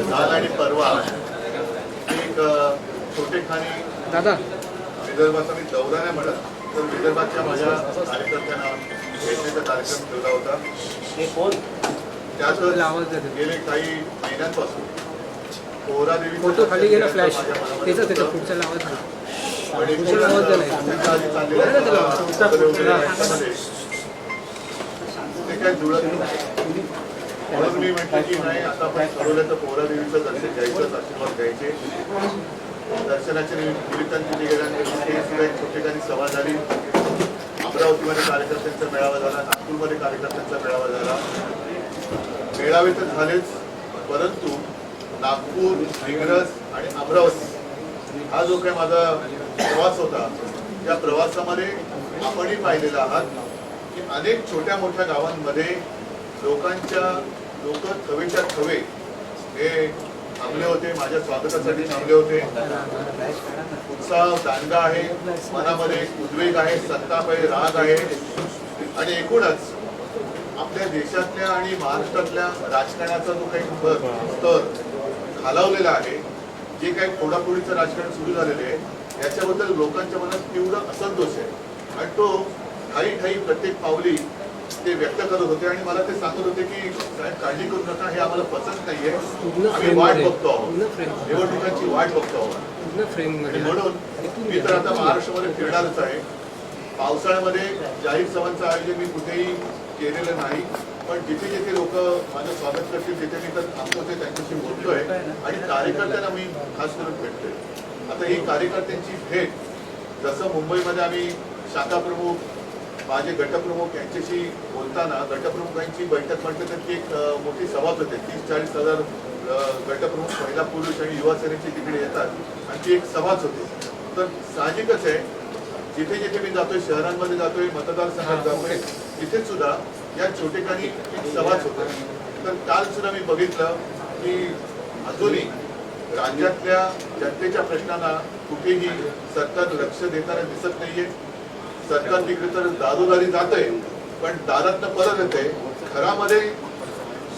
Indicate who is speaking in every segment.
Speaker 1: काल आणि परवा एक छोटेखानी
Speaker 2: दादा
Speaker 1: विदर्भाचा मी दौरा नाही म्हणत तर विदर्भाच्या माझ्या कार्यकर्त्यांना भेटण्याचा कार्यक्रम ठेवला होता. त्यातच गेले काही महिन्यांपासून पोहरादेवी
Speaker 2: फोटो खाली गेला फ्लॅश त्याचा पुढचा लावत
Speaker 1: ते काय जुळत नाही. म्हणून मी म्हटलं की नाही आता आपण ठरवलं तर पोहरादेवीचं दर्शन घ्यायचं, आशीर्वाद घ्यायचे. दर्शनाच्या निमित्ताने तिथे गेल्यानंतर एक ठिकाणी सभा झाली. अमरावतीमध्ये कार्यकर्त्यांचा मेळावा झाला, नागपूरमध्ये कार्यकर्त्यांचा मेळावा झाला. मेळावे तर झालेच, परंतु नागपूर, दिग्रस आणि अमरावती हा जो काही माझा प्रवास होता त्या प्रवासामध्ये आपणही पाहिलेला आहात की अनेक छोट्या मोठ्या गावांमध्ये लोक थवेच्या थवे हे थांबले होते, माझ्या स्वागतासाठी थांबले होते. उत्साह दांडगा आहे, मनामध्ये उद्वेग आहे, संताप आहे, राग आहे आणि एकूणच आपल्या देशातल्या आणि महाराष्ट्रातल्या राजकारणाचा जो काही स्तर खालावलेला आहे, जे काही फोडाफोडीचं राजकारण सुरू झालेलं आहे याच्याबद्दल लोकांच्या मनात तीव्र असंतोष आहे आणि तो ठाई प्रत्येक पावली ते व्यक्त करत होते आणि मला ते सांगत होते की साहेब काळजी करू नका, हे आम्हाला पसंत नाहीये, आम्ही वाट बघतो आहोत, निवडणुकांची वाट बघतो आहोत. म्हणून मी तर आता महाराष्ट्रामध्ये फिरणारच आहे. पावसाळ्यामध्ये जाहीर सभांचं आयोजन मी कुठेही केलेलं नाही, पण जिथे जिथे लोक माझं स्वागत करतील तिथे मी तर थांबतोय, त्यांच्याशी बोलतोय आणि कार्यकर्त्यांना मी खास करून भेटतोय. आता ही कार्यकर्त्यांची भेट जसं मुंबईमध्ये आम्ही शाखा प्रमुख, माझे गटप्रमुख यांच्याशी बोलताना गटप्रमुखांची बैठक म्हटलं तर ती एक मोठी सभाच होते. 30-40 हजार गटप्रमुख महिला पुरुष आणि युवा सेनेचे तिकडे येतात आणि ती एक सभाच होती. तर साहजिकच आहे जिथे जिथे मी जातोय, शहरांमध्ये जातोय, मतदारसंघात जातोय, तिथे सुद्धा या छोटेखानी एक सभाच होते. तर काल सुद्धा मी बघितलं की अजूनही राज्यातल्या जनतेच्या प्रश्नांना कुठेही सरकार लक्ष देताना दिसत नाहीये. सरकार तिकडे तर दारोदारी जातंय पण दारातनं परत येते. घरामध्ये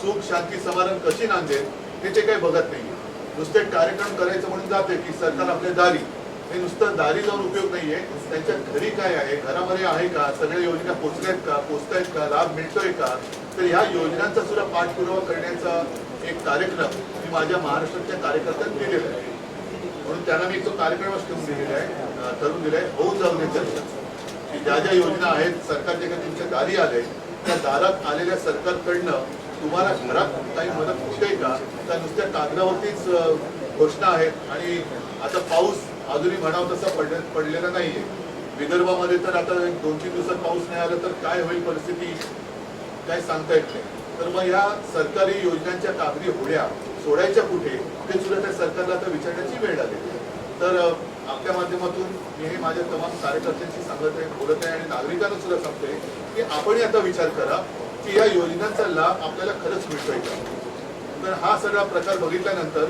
Speaker 1: सुख शांती समाधान कशी नांदेल हे ते काही बघत नाहीये. नुसते कार्यक्रम करायचं म्हणून जाते की सरकार आपल्या दारी, हे नुसतं दारी जाऊन उपयोग नाहीये. त्यांच्या घरी काय आहे, घरामध्ये आहे का, सगळ्या योजना पोचतायत का, लाभ मिळतोय का, तर ह्या योजनांचा सुद्धा पाठपुरावा करण्याचा एक कार्यक्रम मी माझ्या महाराष्ट्राच्या कार्यकर्त्यांनी दिलेला आहे. म्हणून त्यांना मी तो कार्यक्रमच ठरवून दिलाय होऊन जाऊ दे चर्चा की ज्या ज्या योजना आहेत सरकारच्या काही तुमच्या दारी आले, त्या दारात आलेल्या सरकारकडनं तुम्हाला घरात काही मदत होते का, त्या नुसत्या कागदावरतीच घोषणा आहेत आणि आता पाऊस अजूनही म्हणावं तसा पडलेला नाहीये. विदर्भामध्ये तर आता 2-3 दिवसात पाऊस नाही आला तर काय होईल परिस्थिती काय सांगता येत नाही. तर मग या सरकारी योजनांच्या कागदी होड्या सोडायच्या कुठे ते सुद्धा त्या सरकारला आता विचारण्याची वेळ आली. तर आपल्या माध्यमातून मी हे माझ्या तमाम कार्यकर्त्यांशी सांगत आहे, बोलत आहे आणि नागरिकांना सुद्धा सांगतोय की आपणही आता विचार करा की या योजनांचा लाभ आपल्याला खरंच मिळतोय का. तर हा सगळा प्रकार बघितल्यानंतर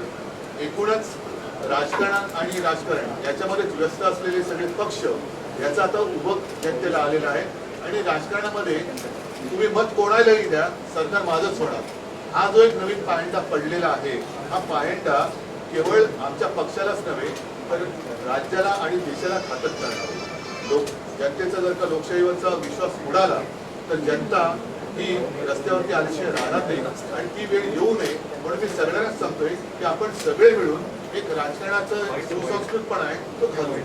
Speaker 1: एकूणच राजकारण आणि राजकारण याच्यामध्ये व्यस्त असलेले सगळे पक्ष याचा आता उभं जनतेला आलेला आहे आणि राजकारणामध्ये तुम्ही मत कोणालाही द्या, सरकार माझंच होणार. हा जो एक नवीन पायंडा पडलेला आहे, हा पायंडा केवळ आमच्या पक्षालाच नव्हे तर राज्याला आणि देशाला घातक करणार. जनतेचा जर का लोकशाहीवरचा विश्वास उडाला तर जनता ही रस्त्यावरती आल्याशिवाय राहणार नाही आणि ती वेळ येऊ नये. म्हणून मी सगळ्यांनाच सांगतोय की आपण सगळे मिळून एक राजकारणाचा सुसंस्कृतपणा आहे तो घालूया.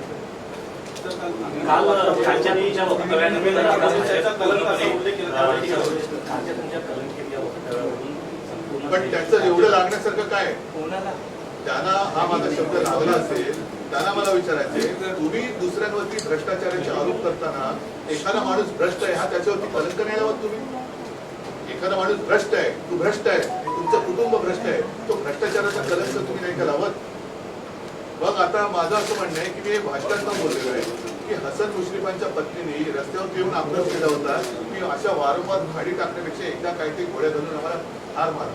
Speaker 1: पण त्याचं एवढं लागण्यासारखं काय, त्यांना हा माझा शब्द लागला असेल, त्यांना मला विचारायचे तुम्ही दुसऱ्यांवरती भ्रष्टाचाराचे आरोप करताना एखादा माणूस भ्रष्ट आहे हा त्याच्यावरती कलंक नाही लावत तुम्ही. एखादा माणूस भ्रष्ट आहे, तू भ्रष्ट आहे, तुमचं कुटुंब भ्रष्ट आहे, तो भ्रष्टाचाराचा कलंक तुम्ही नाही का लावत. मग आता माझं असं म्हणणं आहे की मी भाषणात बोललेलो आहे की हसन मुश्रीफांच्या पत्नीने रस्त्यावर येऊन आक्रोश केला होता की अशा वारंवार खाडी टाकण्यापेक्षा एकदा काहीतरी गोळ्या घालून आम्हाला हार मारा.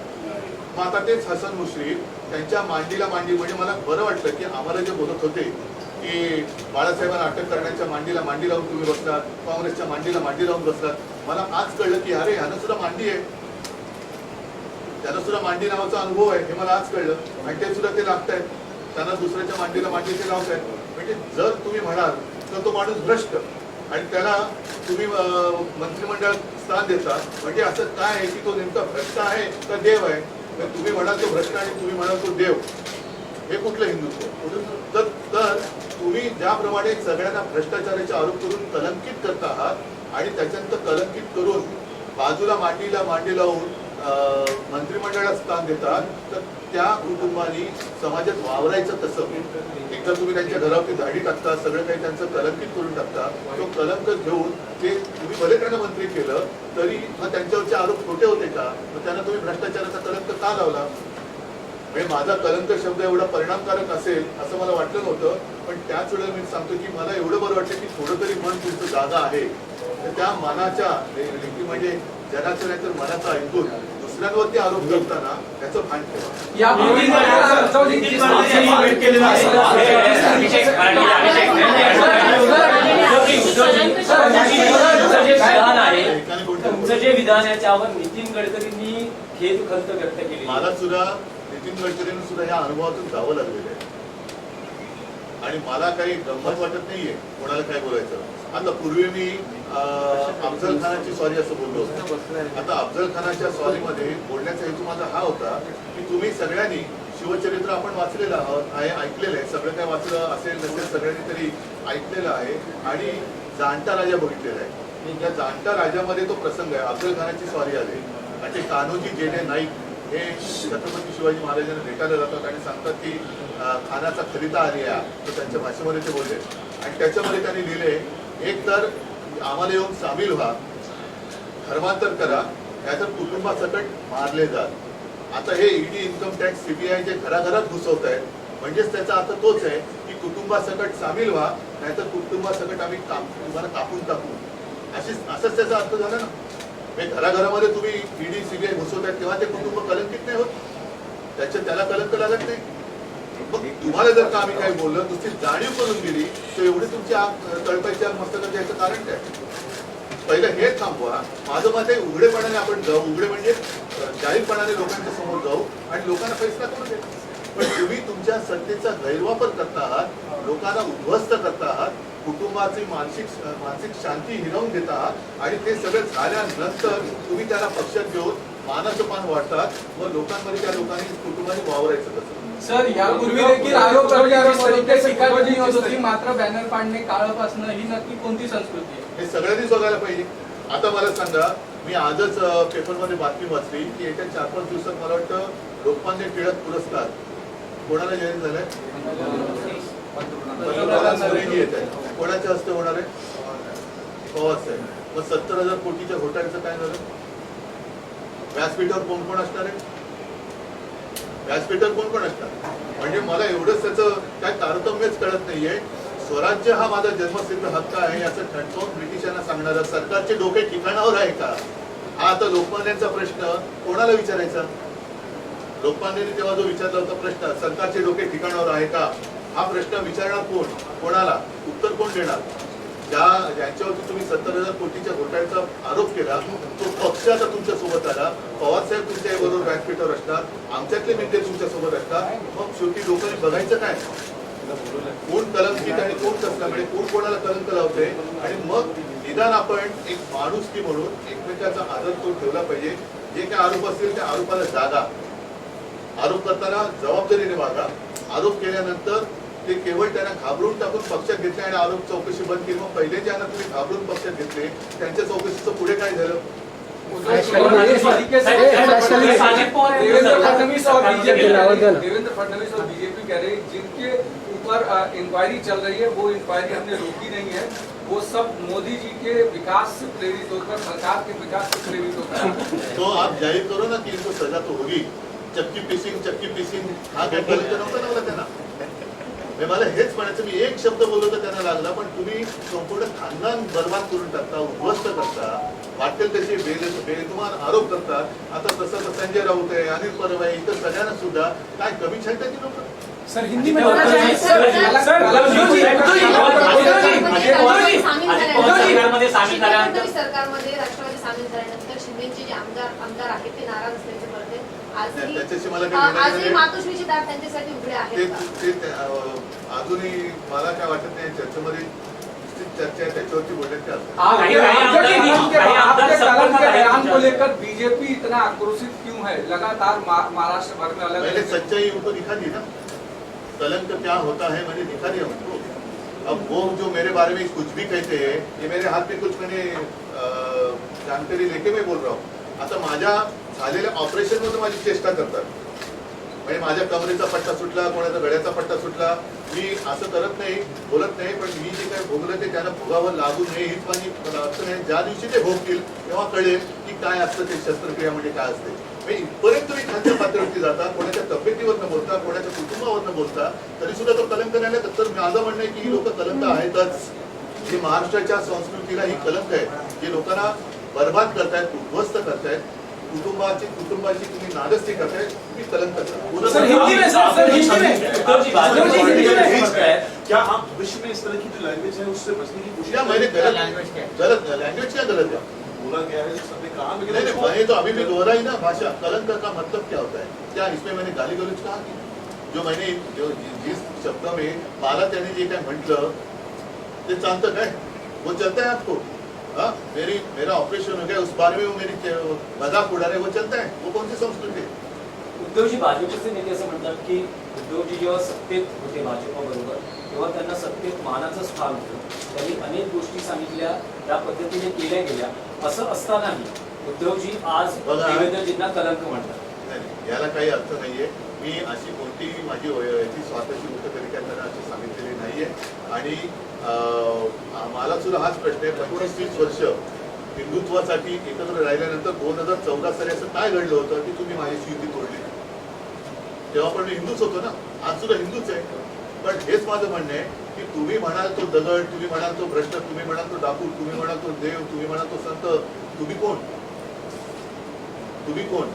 Speaker 1: मग आता तेच हसन मुश्रीफ त्यांच्या मांडीला मांडी म्हणजे मला बरं वाटलं की आम्हाला जे बोलत होते की बाळासाहेबांना अटक करण्याच्या मांडीला मांडी लावून तुम्ही बसलात, काँग्रेसच्या मांडीला मांडी लावून बसलात. मला आज कळलं की अरे ह्यानं सुद्धा मांडी आहे. त्यांना सुद्धा मांडी नावाचा अनुभव आहे हे मला आज कळलं आणि ते सुद्धा ते लागतायत. त्यांना दुसऱ्याच्या मांडीला मांडीचे लावतायत. म्हणजे जर तुम्ही म्हणाल तर तो माणूस भ्रष्ट आणि त्याला तुम्ही मंत्रिमंडळात स्थान देता म्हणजे असं काय आहे की तो नेमका भ्रष्ट आहे का देव आहे? तर तुम्ही म्हणाल तो भ्रष्ट आणि तुम्ही म्हणाल तो देव, हे कुठलं हिंदुत्व? तर तुम्ही ज्याप्रमाणे सगळ्यांना भ्रष्टाचाराचे आरोप करून कलंकित करत आहात आणि त्याच्यानंतर कलंकित करून बाजूला मांडीला मांडी लावून मंत्रिमंडळात स्थान देतात, तर त्या कुटुंबानी समाजात वावरायचं कसं? एकदा तुम्ही त्यांच्या घरावरती धाडी टाकता, सगळं काही त्यांचं कलंकित करून टाकता. तो कलंक घेऊन ते तुम्ही भले त्यांना मंत्री केलं तरी मग त्यांच्यावरचे आरोप खोटे होते का? मग त्यांना तुम्ही भ्रष्टाचाराचा कलंक का लावला? म्हणजे माझा कलंक शब्द एवढा परिणामकारक असेल असं मला वाटलं नव्हतं. पण त्याच वेळेला मी सांगतो की मला एवढं बरं वाटतं की थोडं तरी मन तुमचं जागा आहे. तर त्या मनाच्या म्हणजे जगाचं नाही तर मनाचं ऐकून दुसऱ्यांवरती आरोप करताना त्याचं भान ठेवा.
Speaker 3: तुमचं जे विधान आहे त्यावर नितीन गडकरींनी खेद खंत व्यक्त केली.
Speaker 1: मला सुद्धा नितीन गडकरींना सुद्धा या अनुभवातून जावं लागलेलं आहे आणि मला काही गंमत वाटत नाहीये कोणाला काय बोलायचं. आता पूर्वी मी अफजल खानाची सॉरी असं बोललो होतो. आता अफजल खानाच्या सॉरीमध्ये बोलण्याचा हेतू माझा हा होता की तुम्ही सगळ्यांनी शिवचरित्र आपण वाचलेलं आहे, ऐकलेलं आहे. सगळं काय वाचलं असेल नसेल सगळ्यांनी तरी ऐकलेलं आहे आणि जाणता राजा बघितलेला आहे. त्या जाणता राजामध्ये तो प्रसंग आहे, अफजल खानाची सॉरी आली आणि ते कान्होजी जेने नाईक हे छत्रपती शिवाजी महाराजांना भेटायला जातात आणि सांगतात की खानाचा खलिता आली आहे. तर त्यांच्या भाषेमध्ये ते बोलले आणि त्याच्यामध्ये त्यांनी लिहिले एक तर आम्हाला येऊन सामील व्हा, धर्मांतर करा, नाहीतर कुटुंबासकट मारले जात. आता हे ईडी, इन्कम टॅक्स, सीबीआय जे घराघरात घुसवत आहेत म्हणजेच त्याचा अर्थ तोच आहे की कुटुंबासकट सामील व्हा, नाहीतर कुटुंबासकट आम्ही तुम्हाला कापून टाकू. असंच त्याचा अर्थ झाला ना. म्हणजे घराघरामध्ये तुम्ही ईडी सीबीआय घुसवतायत तेव्हा ते कुटुंब कलंकित नाही होत, त्याला कलंक लागत नाही. मग तुम्हाला जर का आम्ही काही बोललं नुसती जाणीव करून दिली तर एवढी तुमच्या तळपायच्या मस्तकात याचं कारण काय? पहिलं हे थांबवा. माझं मत आहे उघडेपणाने आपण जाऊ, उघडे म्हणजे जाहीरपणाने लोकांच्या समोर जाऊ आणि लोकांना फैसला करू दे. पण तुम्ही तुमच्या सत्तेचा गैरवापर करता आहात, लोकांना उद्ध्वस्त करता आहात, कुटुंबाची मानसिक शांती हिरावून घेत आहात आणि ते सगळं झाल्यानंतर तुम्ही त्याला पक्षात घेऊन मानाचं मान वाढतात. व लोकांमध्ये त्या लोकांनी कुटुंबाने वावरायचं कसं?
Speaker 4: सर, यापूर्वी देखील आरोप टीका होती, मात्र बॅनर पाडणे, काळं असणं ही नक्की कोणती संस्कृती आहे? हे
Speaker 1: सगळ्यांनी बघायला पाहिजे. आता मला सांगा, मी आजच पेपरमध्ये बातमी वाचली की येत्या 4-5 दिवसात मला वाटतं लोकमान्य टिळक पुरस्कार कोणाला जाहीर झालाय? येत आहे. कोणाच्या हस्ते होणार आहे? पवार साहेब. मग 70,000 कोटीच्या घोटाळ्याचं काय झालं? व्यासपीठावर कोण कोण असणार आहे? व्यासपीठावर कोण कोण असणार? म्हणजे मला एवढंच त्याचं काय तारतम्यच कळत नाहीये. स्वराज्य हा माझा जन्मसिद्ध हक्क आहे याचं ठणकावून ब्रिटिशांना सांगणारा सरकारचे डोके ठिकाणावर आहे का? हा आता लोकमान्यांचा प्रश्न कोणाला विचारायचा? लोकमान्यांनी तेव्हा जो विचारला होता प्रश्न, सरकारचे डोके ठिकाणावर आहे का, हा प्रश्न विचारणार कोण? कोणाला उत्तर कोण देणार? ज्यांच्यावरती तुम्ही 70,000 कोटीच्या घोटाळ्याचा आरोप केला तो पक्ष आता तुमच्या सोबत आला. पवार साहेब तुमच्या बरोबर व्यासपीठावर असतात, आमच्यातले नेते तुमच्या सोबत असतात. मग शेवटी लोकांनी बघायचं काय? कोण कलंकित आणि कोण कसल्यामुळे कोण कोणाला कलंक लावते. आणि मग निदान आपण एक माणुसकी म्हणून एकमेकाचा आदर करून ठेवला पाहिजे. जे काही आरोप असतील त्या आरोपाला जागा, आरोप करताना जबाबदारीने वागा. आरोप केल्यानंतर ते केवळ त्यांना घाबरून टाकून पक्षात घेतले आणि आरोप चौकशी बंद केली. मग पहिले ज्यांना तुम्ही घाबरून पक्षात घेतले त्यांच्या चौकशीचं पुढे काय झालं?
Speaker 4: देवेंद्र फडणवीस और बीजेपी कह रहे जिनके ऊपर इंक्वायरी चल रही है वो इंक्वायरी हमने रोकी नहीं है, वो सब मोदी जी के विकास से प्रेरित होकर, सरकार के विकास से प्रेरित होकर.
Speaker 1: तो आप जाहीर करो ना की इनको सजा तो होगी. चक्की पिसिंग हा काय कलंक नव्हता त्यांना. मला हेच म्हणायचं, मी एक शब्द बोललो तर त्यांना लागला. पण तुम्ही संपूर्ण खानदान बर्बाद करून टाकता, उद्ध्वस्त करता, वाटेल तसे बेतुमान आरोप करतात. आता तसं संजय राऊत आहे, अनिल परब आहे, इतर सगळ्यांना सुद्धा काय कमी छायची लोक?
Speaker 4: सर, हिंदी में
Speaker 5: सरकारमध्ये राष्ट्रवादी सामील झाल्यानंतर शिंदेचे जे आमदार आहेत ते नाराज असल्याचे कळते.
Speaker 1: नाही, त्याच्याशी मला काही घेणं
Speaker 5: आजही
Speaker 1: नाही.
Speaker 5: मातोश्रीचे दार त्यांच्यासाठी उघडे आहेत का?
Speaker 1: अजूनही मला काय वाटत नाही चर्चेमध्ये चर्चा आहे त्याच्यावरती बोलण्यात काय अर्थ
Speaker 4: आपके
Speaker 3: काही आमदार
Speaker 4: कलम के
Speaker 3: संपर्कात आहेत
Speaker 4: बयान को
Speaker 3: तुमच्या.
Speaker 4: लेकर बीजेपी इतना आक्रोशित क्यों है? लगातार महाराष्ट्र भर में अलग
Speaker 1: मैंने
Speaker 4: अलग
Speaker 1: सच्चाई उनको दिखा दी ना, कलंक क्या होता है मैंने दिखा दिया उनको. अब वो जो मेरे बारे में कुछ भी कहते हैं ये मेरे हाथ में कुछ मैंने जानकारी लेके मैं बोल रहा हूँ. आता माझ्या झालेल्या ऑपरेशन मध्ये माझी चेष्टा करतात. म्हणजे माझ्या कमरेचा पट्टा सुटला, कोणाचा गळ्याचा पट्टा सुटला, मी असं करत नाही, बोलत नाही, पण मी जे काही भोगलं ते त्यांना भोगावर लागू नये हीच माझी अर्थ नाही. ज्या दिवशी ते भोगतील तेव्हा कळेल की काय असतं ते शस्त्रक्रिया म्हणजे काय असते. म्हणजे इथपर्यंत तुम्ही खालच्या पातळीवरती जाता, कोणाच्या तब्येतीवरनं बोलता, कोणाच्या कुटुंबावरनं बोलता, तरी सुद्धा तो कलंक नाही आला. तर माझं म्हणणं आहे की ही लोक कलंक आहेतच. ही महाराष्ट्राच्या संस्कृतीला ही कलंक आहे, जे लोकांना बरबाद करतायत, उद्ध्वस्त करतायत, कुटुंबाची तुम्ही नादस्ती करताय, तुम्ही कलंक करता.
Speaker 2: सर हिंदी में सर हिंदी में
Speaker 3: उद्धव जी, भाजपा
Speaker 2: उद्धव जी, हिंदी में।
Speaker 3: के स्पष्ट है।
Speaker 6: क्या आप विश्व में इस तरह की जो लैंग्वेज है उससे बचने की कोशिश
Speaker 1: क्या मैंने
Speaker 6: कर रहे हैं?
Speaker 1: गलत लैंग्वेज क्या गलत है?
Speaker 6: बोला गया है जिस सबने कहा
Speaker 1: नहीं नहीं, मैंने तो अभी भी दोहराई ना भाषा. कलंक का मतलब क्या होता है? क्या इसमें मैंने गाली गलौज कहा की? जो मैंने जिस शब्द में मला त्याने जे काय म्हटलं ते चालतं काय? वो चलता है आपको? हाँ, मेरा ऑपरेशन हो गया उस बारे में वो मेरी मजाक उड़ा रहे, वो चलता है? वो कौन सी संस्कृती है?
Speaker 3: उद्धवजी, भाजपचे नेते असं म्हणतात की उद्धवजी जेव्हा सत्तेत होते भाजपबरोबर तेव्हा त्यांना सत्तेत मानाचं स्थान होतं. त्यांनी अनेक गोष्टी सांगितल्या, त्या पद्धतीने केल्या गेल्या. असं असतानाही उद्धवजी आज
Speaker 1: बघा.
Speaker 3: देवेंद्रजींना कलंक म्हणतात.
Speaker 1: नाही, याला काही अर्थ नाहीये. मी अशी कोणतीही माझी याची स्वतःची गोष्ट तरी काय त्यांना अशी सांगितलेली नाहीये. आणि मला सुद्धा हाच प्रश्न आहे, 25-30 वर्ष हिंदुत्वासाठी एकत्र राहिल्यानंतर 2014 साली असं काय घडलं होतं की तुम्ही माझ्याशी युती तोडली? तेव्हा पण मी हिंदूच होतो ना, आज सुद्धा हिंदूच आहे. पण हेच माझं म्हणणं आहे की तुम्ही म्हणाल तो दगड, तुम्ही म्हणाल तो भ्रष्ट, तुम्ही म्हणाल तो डाकू, तुम्ही म्हणाल तो देव, तुम्ही म्हणाल तो संत, तुम्ही कोण? तुम्ही कोण?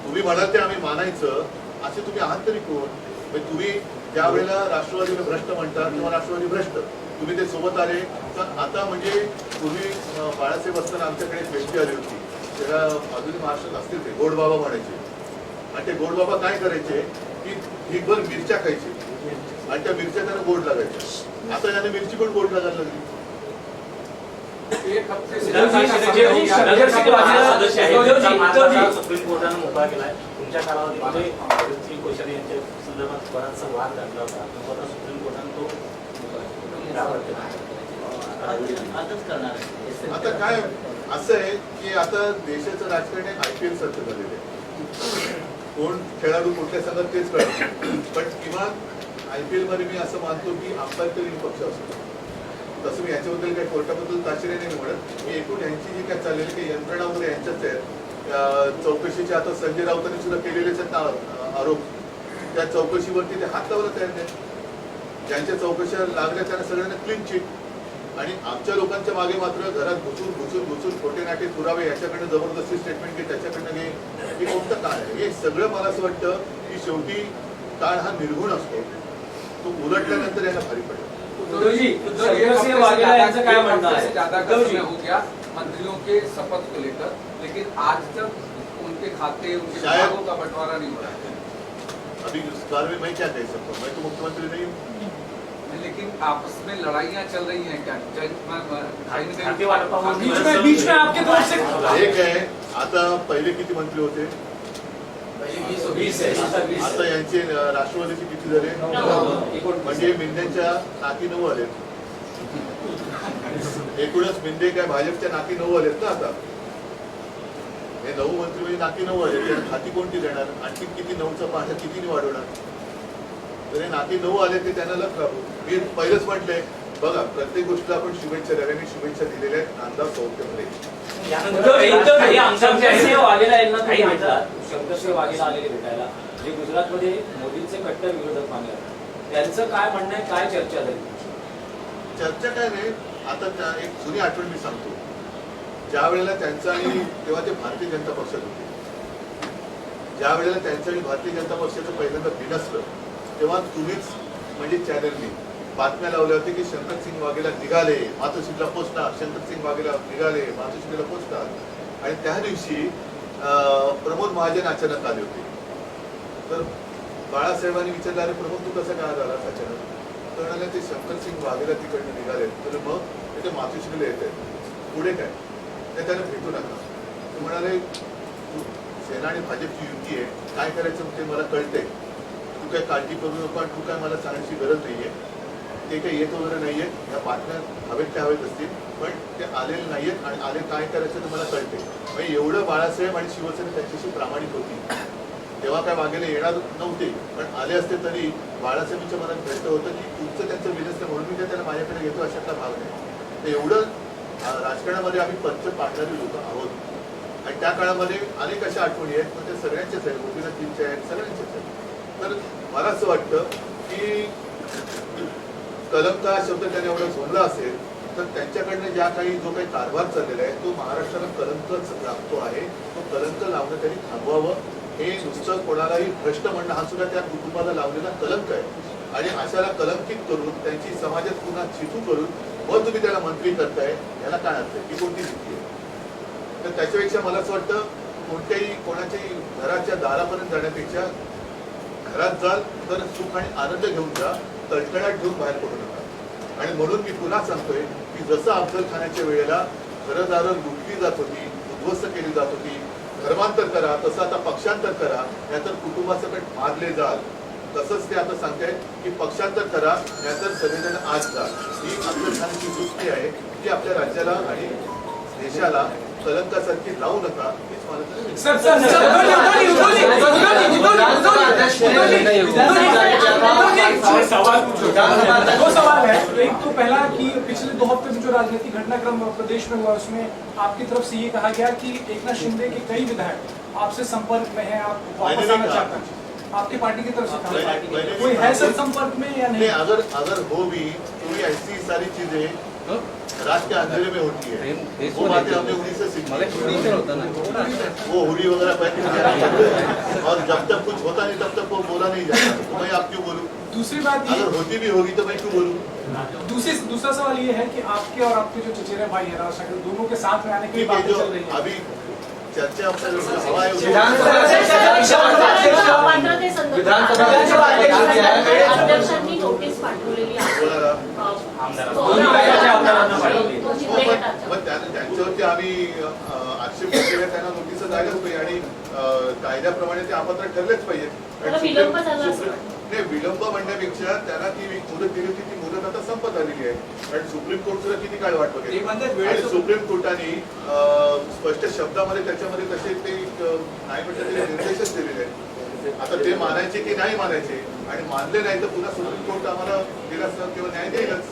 Speaker 1: तुम्ही म्हणाल ते आम्ही मानायचं, असे तुम्ही आहात तरी कोण? म्हणजे तुम्ही ज्या वेळेला राष्ट्रवादीला भ्रष्ट म्हणतात तेव्हा राष्ट्रवादी भ्रष्ट, तुम्ही ते सोबत आले. तर आता म्हणजे पूर्वी बाळासाहेब असताना आमच्याकडे एक व्यक्ती आली होती, त्याला अजूनही महाराष्ट्रात असतील ते गोडबाबा म्हणायचे. आणि ते गोडबाबा काय करायचे की ढीकभर मिरच्या खायचे आणि त्या मिरच्या त्यांना गोड लागायच्या. आता याने मिरची पण गोड लागायला लागली.
Speaker 4: एक हफ्ते से
Speaker 3: नगर परिषदेचे सदस्य आहेत. उद्धवजी,
Speaker 7: सुप्रीम कोर्टानं मोकळा केलाय. तुमच्या कालावधीमध्ये श्री कोश्यारी यांच्या संदर्भात बराचसा वाद घडला होता. आता सुप्रीम कोर्टानं तो आजच करणार आहे.
Speaker 1: आता काय असं आहे की आता देशाचं राजकारण IPL सारखं झालेलं आहे. कोण खेळाडू कुठल्या संघात तेच कळत, पण किमान IPL मध्ये मी असं मानतो की आंबेडकरी पक्ष असतो. तसं मी याच्याबद्दल काही कोर्टाबद्दल ताशेरे नाही म्हणत. मी एकूण यांची जी काय चाललेली काही यंत्रणा वगैरे यांच्याच आहेत. चौकशीचे आता संजय राऊतांनी सुद्धा केलेलेच आहेत आरोप. त्या चौकशीवरती ते हात लावायला तयार नाही. ज्यांच्या चौकशा लागल्या त्यांना सगळ्यांना क्लीन चिट. आणि आमच्या लोकांच्या मागे मात्र घरात घुसून खोटे नाटे पुरावे, याच्याकडनं जबरदस्ती स्टेटमेंट घे, त्याच्याकडनं घे. हे कोणतं काळ आहे? हे सगळं मला असं वाटतं की शेवटी काळ हा निर्गुण असतो, तो उलटल्यानंतर याला भारी पडतो.
Speaker 3: उद्धवजी, शंकर सिंह वाघेला यांचं काय म्हणणं आहे?
Speaker 4: ज्यादा का
Speaker 3: उद्धवजी,
Speaker 4: समय हो गया मंत्रियों के शपथ को लेकर, लेकिन आज तक उनके खाते उनके
Speaker 1: शायद-
Speaker 4: विभागों का बंटवारा नहीं हो रहा
Speaker 1: अभी इस बारे में मैं क्या कह सकता हूँ? मैं तो मुख्यमंत्री नहीं हूँ.
Speaker 4: है. लेकिन आपस में लड़ाइयाँ चल रही हैं क्या?
Speaker 7: खाते वाटपामध्ये
Speaker 2: बीच में आपके तरफ से
Speaker 1: एक आहे, आता पहिले किती मंत्री होते?
Speaker 3: 20 आहे. आता 20 आहे.
Speaker 1: आता यांचे राष्ट्रवादीचे किती झाले?
Speaker 3: 29.
Speaker 1: म्हणजे मिंदेच्या नाकी 9 आलेत. एकूणच मिंदे काय भाजपच्या नाकी 9 आलेत ना आता. हे 9 मंत्री म्हणजे नाकी 9 आले. हाती कोणती देणार? आणखी किती 9चं पाठ किती वाढवणार? तर हे नाकी 9 आले ते त्यांना लग लागू. मी पहिलंच म्हटलंय, बघा प्रत्येक गोष्टीला आपण शुभेच्छा द्याव्या. मी शुभेच्छा दिलेल्या आहेत नांदा सौख्यमध्ये.
Speaker 3: उद्धवजी, शंकरसिंह वाघेला यांना तुम्ही भेटलात. शंकरसिंह वाघेला आलेले भेटायला, जे गुजरातमध्ये मोदींचे कट्टर विरोधक मानले जातात. त्यांचं काय म्हणणं आहे, काय चर्चा झाली?
Speaker 1: चर्चा काय नाही. आता एक जुनी आठवण मी सांगतो. ज्या वेळेला त्यांचं आणि तेव्हा ते भारतीय जनता पक्षात होते, ज्या वेळेला त्यांचं आणि भारतीय जनता पक्षाचं पहिल्यांदा बिनसलं, तेव्हा तुम्हीच म्हणजे चॅनलनी बातम्या लावल्या होत्या की शंकरसिंह वाघेला निघाले, मातोश्रीला पोचतात, शंकरसिंह वाघेला निघाले, मातोश्रीला पोचतात. आणि त्या दिवशी प्रमोद महाजन अचानक आले होते. तर बाळासाहेबांनी विचारलं, अरे प्रमोद तू कसं काय आला अचानक? तर म्हणाले ते शंकरसिंग वाघेला तिकडनं निघाले. तर मग ते मातोश्रीला येत आहेत, पुढे काय ते त्यांना भेटू नका. ते म्हणाले सेना आणि भाजपची युती आहे, काय करायचं ते मला कळतंय, तू काय काळजी करू नको आणि तू काय मला सांगण्याची गरज नाहीये. ते काही येत वगैरे नाहीये, या बातम्या हवेत त्या हवेत असतील, पण ते आलेले नाहीयेत आणि आले काय करायचं ते मला कळते. म्हणजे एवढं बाळासाहेब आणि शिवसेना त्यांच्याशी प्रामाणिक होती. तेव्हा काय वाघेला येणार नव्हते, पण आले असते तरी बाळासाहेबांच्या मनात भेटतं होतं की तुमचं त्यांचं बिझनेस म्हणून मी काय त्याला माझ्याकडे घेतो अशातला भाग नाही. तर एवढं राजकारणामध्ये आम्ही पंच पाडणारी लोक आहोत आणि त्या काळामध्ये अनेक अशा आठवणी आहेत, पण त्या सगळ्यांच्याच आहेत, गोपीनाथजींच्या आहेत, सगळ्यांच्याच आहेत. तर मला असं वाटतं की कलंक हा शब्द त्याने एवढा झोनला असेल तर त्यांच्याकडनं ज्या काही जो काही कारभार चाललेला आहे तो महाराष्ट्राला कलंकच लागतो आहे. तो कलंक लावणं त्यांनी थांबवावं. हे नुसतं कोणालाही भ्रष्ट म्हणणं हा सुद्धा त्या कुटुंबाला लावलेला कलंक आहे आणि अशाला कलंकित करून त्यांची समाजात पुन्हा चितू करून व तुम्ही त्याला मंत्री करताय, याला काय अर्थ आहे? ही कोणती नीती आहे? तर त्याच्यापेक्षा मला असं वाटतं कोणत्याही कोणाच्याही घराच्या दारापर्यंत जाण्यापेक्षा घरात जाल तर सुख आणि आनंद घेऊन जा, तळतळाट घेऊन बाहेर पडू नका. आणि म्हणून मी पुन्हा सांगतोय की जसं अफजल खानाच्या वेळेला घरदारं लुटली जात होती, उद्ध्वस्त केली जात होती, धर्मांतर करा, तसं आता पक्षांतर करा, नाहीतर कुटुंबासकट मारले जाल. तसंच ते आता सांगतायत की पक्षांतर करा, नाहीतर सगळेजण आज जाल. ही अफजल खानाची वृत्ती आहे की आपल्या राज्याला आणि देशाला कलंकासारखी लावू नका. हीच मला तरी
Speaker 2: सर सर दो सवाल है. एक तो पहला कि पिछले 2 हफ्ते में जो राजनीतिक घटनाक्रम प्रदेश में हुआ उसमें आपकी तरफ से ये कहा गया कि एकनाथ शिंदे के कई विधायक आपसे संपर्क में हैं, आप वापस आना चाहते हैं. आपकी पार्टी की तरफ से कहा कोई है सर संपर्क में या नहीं?
Speaker 1: अगर हो भी तो ये ऐसी सारी चीजें रात के अंधेरे में होती है. वो बातें हमने उन्हीं से सीखी. वो हुडी वगैरह पहन के और जब तक कुछ होता नहीं तब तक वो बोला नहीं जाता. तो मैं आप क्यों बोलूं?
Speaker 2: दूसरी बात ये,
Speaker 1: अगर होती भी होगी तो मैं क्यों बोलूं?
Speaker 2: दूसरा सवाल ये है कि आपके और आपके जो चचेरे भाई है राज ठाकरे, दोनों के साथ में आने की
Speaker 1: ठीक है,
Speaker 2: बातें
Speaker 1: जो
Speaker 2: चल रही है.
Speaker 1: अभी चर्चा हवा है
Speaker 5: अध्यक्षांनी नोटीस पाठवलेली आहे.
Speaker 1: मग त्यांच्यावरती आम्ही आक्षेप केला, त्यांना नोटीस जायलाच पाहिजे आणि कायद्याप्रमाणे ते अपात्र ठरलेच पाहिजे.
Speaker 5: विलंब झाला असं
Speaker 1: नाही, विलंब म्हणण्यापेक्षा त्यांना ती मुदत दिली होती, ती मुदत आता संपत आलेली आहे. कारण सुप्रीम कोर्ट सुद्धा किती काळ वाट बघेल आणि सुप्रीम कोर्टाने स्पष्ट शब्दामध्ये त्याच्यामध्ये तसे ते नाही म्हटलं तरी निर्देशच दिलेले आहेत. आता ते मानायचे की नाही मानायचे आणि मानले नाही तर पुन्हा सुप्रीम कोर्ट आम्हाला दिला किंवा न्याय देईलच.